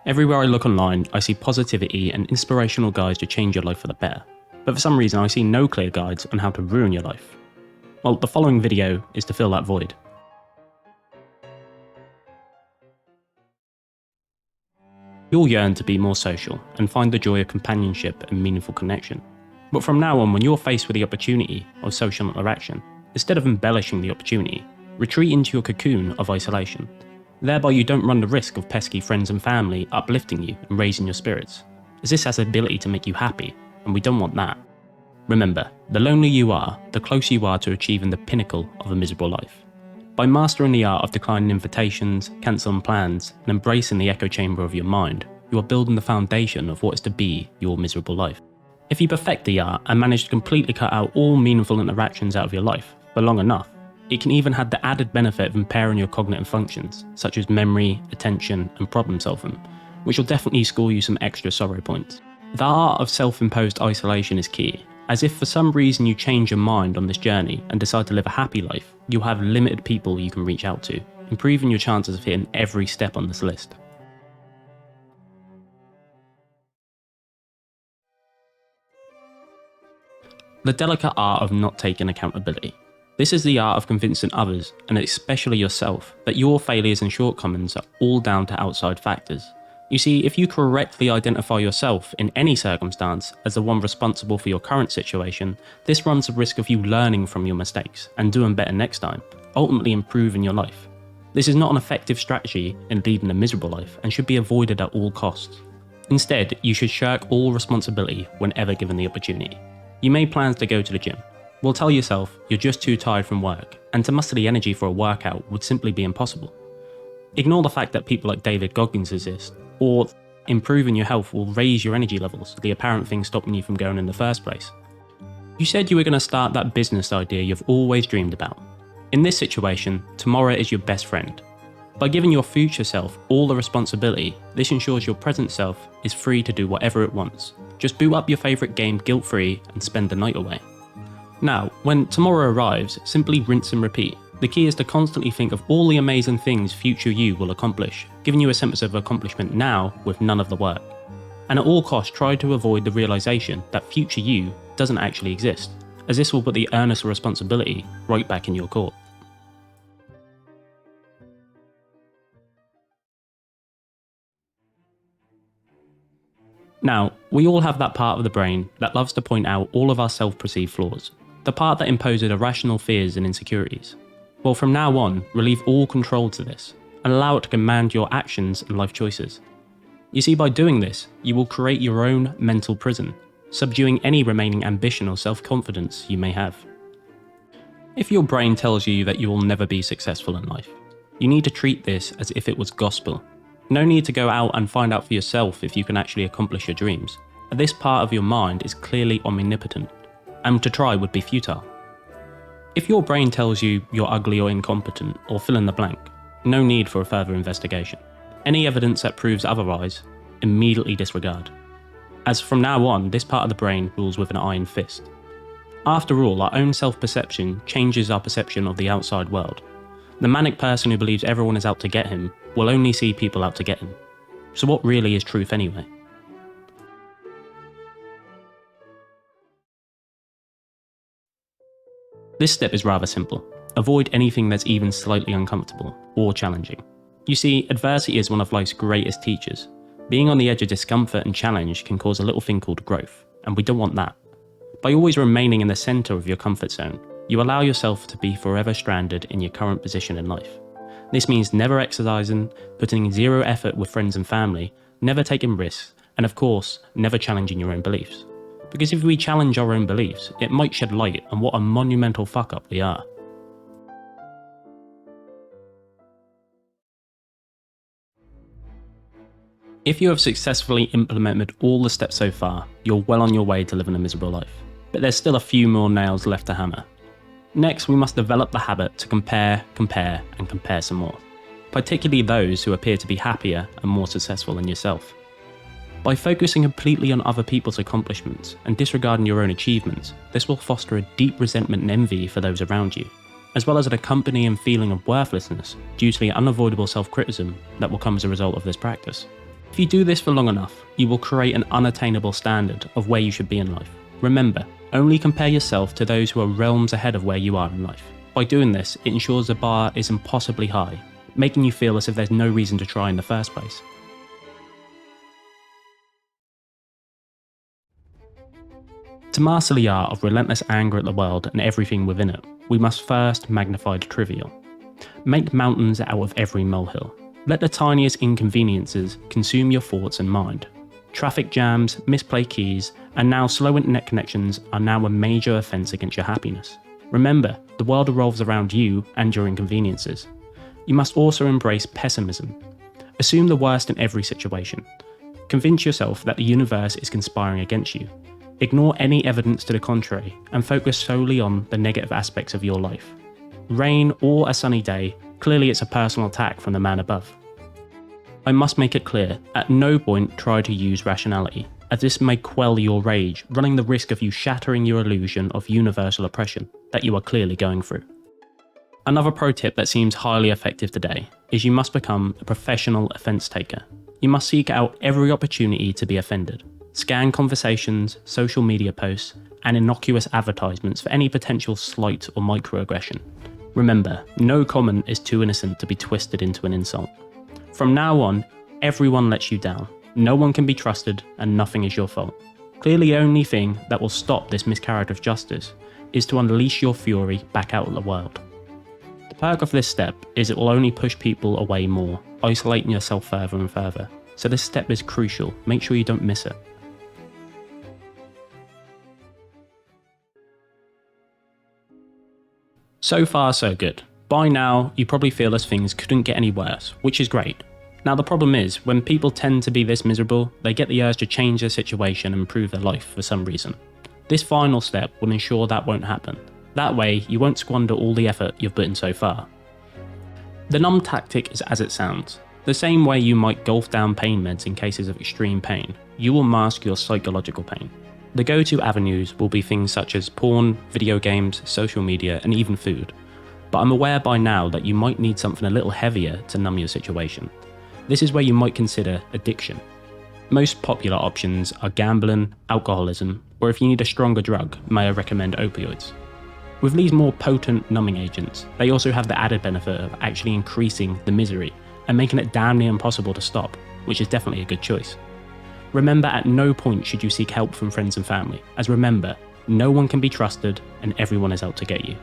Everywhere I look online, I see positivity and inspirational guides to change your life for the better. But for some reason, I see no clear guides on how to ruin your life. Well, the following video is to fill that void. We all yearn to be more social and find the joy of companionship and meaningful connection. But from now on, when you're faced with the opportunity of social interaction, instead of embellishing the opportunity, retreat into your cocoon of isolation. Thereby you don't run the risk of pesky friends and family uplifting you and raising your spirits, as this has the ability to make you happy, and we don't want that. Remember, the lonelier you are, the closer you are to achieving the pinnacle of a miserable life. By mastering the art of declining invitations, cancelling plans, and embracing the echo chamber of your mind, you are building the foundation of what is to be your miserable life. If you perfect the art and manage to completely cut out all meaningful interactions out of your life for long enough, it can even have the added benefit of impairing your cognitive functions, such as memory, attention, and problem solving, which will definitely score you some extra sorrow points. The art of self-imposed isolation is key, as if for some reason you change your mind on this journey and decide to live a happy life, you'll have limited people you can reach out to, improving your chances of hitting every step on this list. The delicate art of not taking accountability. This is the art of convincing others, and especially yourself, that your failures and shortcomings are all down to outside factors. You see, if you correctly identify yourself in any circumstance as the one responsible for your current situation, this runs the risk of you learning from your mistakes and doing better next time, ultimately improving your life. This is not an effective strategy in leading a miserable life and should be avoided at all costs. Instead, you should shirk all responsibility whenever given the opportunity. You made plans to go to the gym. Well, tell yourself you're just too tired from work, and to muster the energy for a workout would simply be impossible. Ignore the fact that people like David Goggins exist, or improving your health will raise your energy levels, the apparent thing stopping you from going in the first place. You said you were going to start that business idea you've always dreamed about. In this situation, tomorrow is your best friend. By giving your future self all the responsibility, this ensures your present self is free to do whatever it wants. Just boot up your favourite game guilt-free and spend the night away. Now, when tomorrow arrives, simply rinse and repeat. The key is to constantly think of all the amazing things future you will accomplish, giving you a sense of accomplishment now with none of the work. And at all costs, try to avoid the realisation that future you doesn't actually exist, as this will put the earnest responsibility right back in your court. Now, we all have that part of the brain that loves to point out all of our self-perceived flaws, the part that imposes irrational fears and insecurities. Well, from now on, relieve all control to this, and allow it to command your actions and life choices. You see, by doing this, you will create your own mental prison, subduing any remaining ambition or self-confidence you may have. If your brain tells you that you will never be successful in life, you need to treat this as if it was gospel. No need to go out and find out for yourself if you can actually accomplish your dreams. This part of your mind is clearly omnipotent, and to try would be futile. If your brain tells you you're ugly or incompetent, or fill in the blank, no need for a further investigation. Any evidence that proves otherwise, immediately disregard. As from now on, this part of the brain rules with an iron fist. After all, our own self-perception changes our perception of the outside world. The manic person who believes everyone is out to get him will only see people out to get him. So what really is truth anyway? This step is rather simple. Avoid anything that's even slightly uncomfortable or challenging. You see, adversity is one of life's greatest teachers. Being on the edge of discomfort and challenge can cause a little thing called growth, and we don't want that. By always remaining in the centre of your comfort zone, you allow yourself to be forever stranded in your current position in life. This means never exercising, putting in zero effort with friends and family, never taking risks, and of course, never challenging your own beliefs. Because if we challenge our own beliefs, it might shed light on what a monumental fuck-up we are. If you have successfully implemented all the steps so far, you're well on your way to living a miserable life. But there's still a few more nails left to hammer. Next, we must develop the habit to compare, and compare some more. Particularly those who appear to be happier and more successful than yourself. By focusing completely on other people's accomplishments and disregarding your own achievements, this will foster a deep resentment and envy for those around you, as well as an accompanying feeling of worthlessness due to the unavoidable self-criticism that will come as a result of this practice. If you do this for long enough, you will create an unattainable standard of where you should be in life. Remember, only compare yourself to those who are realms ahead of where you are in life. By doing this, it ensures the bar is impossibly high, making you feel as if there's no reason to try in the first place. To master the art of relentless anger at the world and everything within it, we must first magnify the trivial. Make mountains out of every molehill. Let the tiniest inconveniences consume your thoughts and mind. Traffic jams, misplaced keys, and now slow internet connections are now a major offence against your happiness. Remember, the world revolves around you and your inconveniences. You must also embrace pessimism. Assume the worst in every situation. Convince yourself that the universe is conspiring against you. Ignore any evidence to the contrary and focus solely on the negative aspects of your life. Rain or a sunny day, clearly it's a personal attack from the man above. I must make it clear, at no point try to use rationality, as this may quell your rage, running the risk of you shattering your illusion of universal oppression that you are clearly going through. Another pro tip that seems highly effective today is you must become a professional offence taker. You must seek out every opportunity to be offended. Scan conversations, social media posts, and innocuous advertisements for any potential slight or microaggression. Remember, no comment is too innocent to be twisted into an insult. From now on, everyone lets you down. No one can be trusted and nothing is your fault. Clearly the only thing that will stop this miscarriage of justice is to unleash your fury back out at the world. The perk of this step is it will only push people away more, isolating yourself further and further. So this step is crucial, make sure you don't miss it. So far so good. By now, you probably feel as things couldn't get any worse, which is great. Now the problem is, when people tend to be this miserable, they get the urge to change their situation and improve their life for some reason. This final step will ensure that won't happen. That way, you won't squander all the effort you've put in so far. The Numb tactic is as it sounds. The same way you might gulf down pain meds in cases of extreme pain, you will mask your psychological pain. The go-to avenues will be things such as porn, video games, social media, and even food. But I'm aware by now that you might need something a little heavier to numb your situation. This is where you might consider addiction. Most popular options are gambling, alcoholism, or if you need a stronger drug, may I recommend opioids. With these more potent numbing agents, they also have the added benefit of actually increasing the misery and making it damn near impossible to stop, which is definitely a good choice. Remember, at no point should you seek help from friends and family, as remember, no one can be trusted and everyone is out to get you.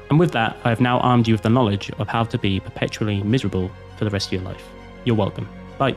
And with that, I have now armed you with the knowledge of how to be perpetually miserable for the rest of your life. You're welcome. Bye.